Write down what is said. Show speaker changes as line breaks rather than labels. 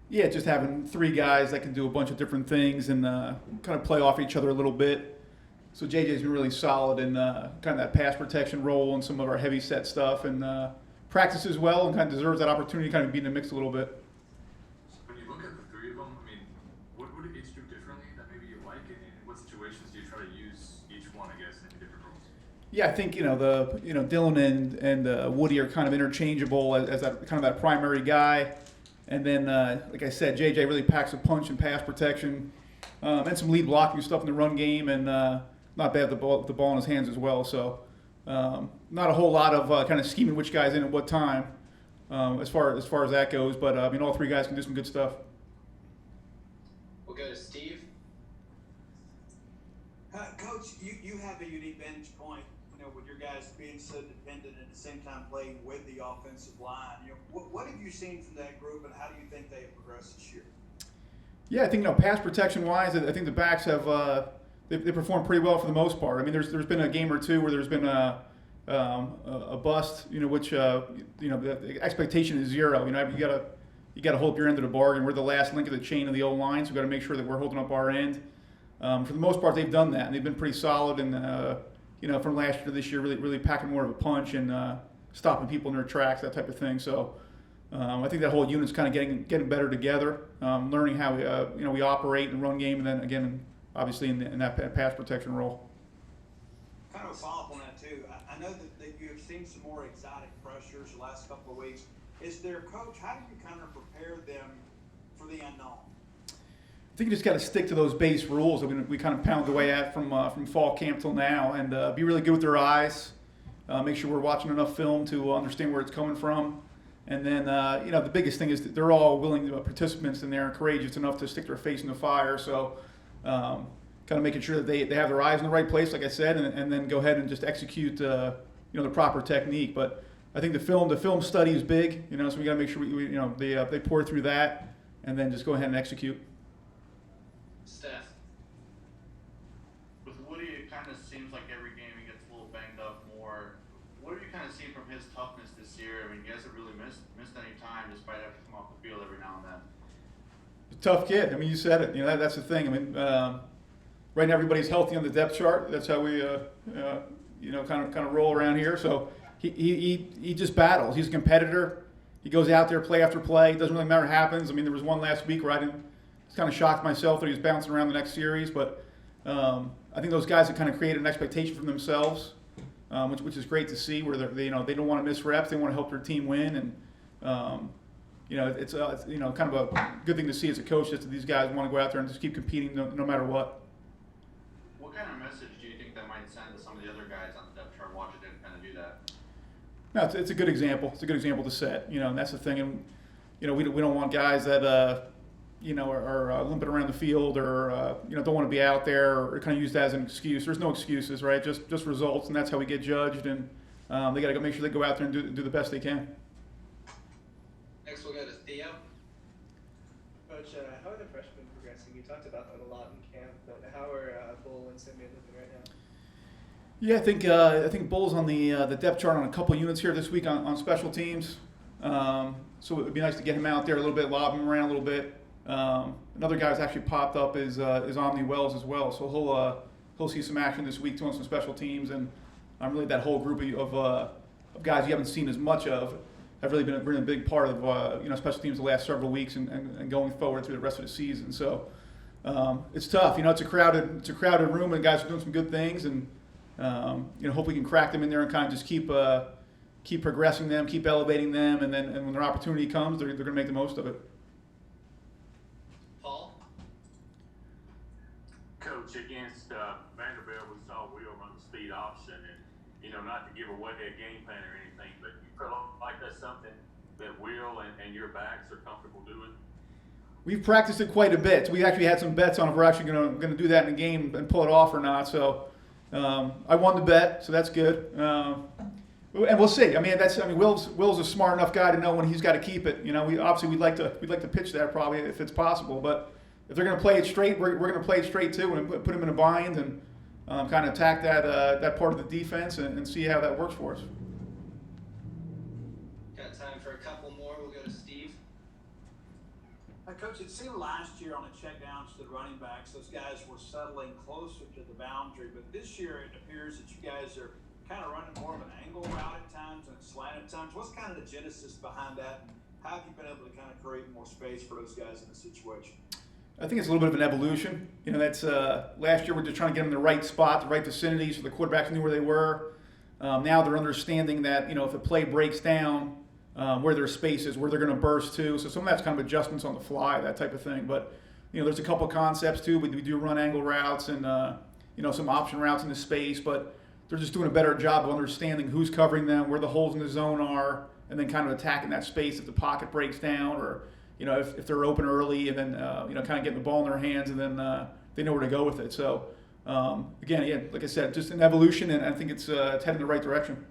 Yeah, just having three guys that can do a bunch of different things and kind of play off each other a little bit. So JJ's been really solid in kind of that pass protection role and some of our heavy set stuff, and practices well and kind of deserves that opportunity to kind of be in the mix a little bit.
When you look at the three of them, I mean, what would each do differently that maybe you like, and in what situations do you try to use each one, I guess, in different roles?
Yeah, I think Dylan and Woody are kind of interchangeable as that kind of that primary guy, and then like I said, JJ really packs a punch and pass protection, and some lead blocking stuff in the run game, and not bad with the ball in his hands as well. So not a whole lot of kind of scheming which guy's in at what time, as far as that goes. But I mean, all three guys can do some good stuff.
We'll go to Steve.
Coach, you have a unique vantage point, with your guys being so dependent and at the same time playing with the offensive line. What have you seen from that group, and how do you think they have progressed this year?
Yeah, I think pass protection wise, I think the backs have they performed pretty well for the most part. I mean, there's been a game or two where there's been a bust, which the expectation is zero. You gotta hold up your end of the bargain. We're the last link of the chain of the old line, so we've got to make sure that we're holding up our end. For the most part, they've done that, and they've been pretty solid. And from last year to this year, really packing more of a punch and stopping people in their tracks, that type of thing. So I think that whole unit's kind of getting better together, learning how we operate and run game, and then again, obviously in that pass protection role.
Kind of a follow-up on that too. I know that you have seen some more exotic pressures the last couple of weeks. Is there, Coach, how do you kind of prepare them for the unknown?
I think you just got to stick to those base rules that we kind of pounded away at from fall camp till now, and be really good with their eyes. Make sure we're watching enough film to understand where it's coming from, and then the biggest thing is that they're all willing participants in there and courageous enough to stick their face in the fire. So, kind of making sure that they have their eyes in the right place, like I said, and then go ahead and just execute the proper technique. But I think the film study is big, so we got to make sure they pour through that, and then just go ahead and execute.
Steph.
With Woody, it kind of seems like every game he gets a little banged up more. What have you kind of seen from his toughness this year? I mean, he hasn't really missed any time despite having to come off the field every now and then.
Tough kid. I mean, you said it. That's the thing. I mean, right now everybody's healthy on the depth chart. That's how we, kind of roll around here. So he just battles. He's a competitor. He goes out there play after play. It doesn't really matter what happens. I mean, there was one last week where I was kind of shocked myself that he was bouncing around the next series. But I think those guys have kind of created an expectation for themselves, which is great to see. Where they don't want to miss reps. They want to help their team win, and it's kind of a good thing to see as a coach that these guys want to go out there and just keep competing no matter what.
What kind of message do you think that might send to some of the other guys on the depth chart watching him kind of do that?
No, it's a good example. It's a good example to set. And that's the thing. And we don't want guys that are limping around the field or don't want to be out there or kind of use that as an excuse. There's no excuses, right? Just results, and that's how we get judged. And they got to make sure they go out there and do the best they can.
Next, we'll go to Theo.
Coach, how are the freshmen progressing? You talked about that a lot in camp, but how are Bull and Simeon looking right now?
Yeah, I think Bull's on the depth chart on a couple units here this week on special teams. So it would be nice to get him out there a little bit, lob him around a little bit. Another guy who's actually popped up is Omni Wells as well. So he'll see some action this week too on some special teams, and really that whole group of guys you haven't seen as much of have really been a big part of special teams the last several weeks and going forward through the rest of the season. So it's tough. It's a crowded room, and guys are doing some good things, and hope we can crack them in there and kind of just keep progressing them, keep elevating them, and when their opportunity comes, they're going to make the most of it.
Paul.
Coach, against Vanderbilt, we saw Will run the speed option, and not to give away a game plan or anything, but you feel like that's something that Will and your backs are comfortable doing?
We've practiced it quite a bit. We actually had some bets on if we're actually going to do that in a game and pull it off or not. So I won the bet, so that's good. And we'll see. Will's a smart enough guy to know when he's got to keep it. We'd like to pitch that probably if it's possible. But if they're going to play it straight, we're going to play it straight too, and put him in a bind and kind of attack that part of the defense and see how that works for us.
Got time for a couple more. We'll go to Steve.
Coach, it seemed last year on the checkdowns to the running backs, those guys were settling closer to the boundary. But this year, it appears that you guys are kind of running more of an angle route at times and a slant at times. What's kind of the genesis behind that, and how have you been able to kind of create more space for those guys in the situation?
I think it's a little bit of an evolution. You know, that's last year we're just trying to get them in the right spot, the right vicinity, so the quarterbacks knew where they were. Now they're understanding that, you know, if a play breaks down, where their space is, where they're going to burst to. So some of that's kind of adjustments on the fly, that type of thing. But, you know, there's a couple concepts too. We do run angle routes and, you know, some option routes in the space, but they're just doing a better job of understanding who's covering them, where the holes in the zone are, and then kind of attacking that space if the pocket breaks down, or, you know, if they're open early, and then, you know, kind of getting the ball in their hands, and then they know where to go with it. So, again, yeah, like I said, just an evolution, and I think it's heading in the right direction.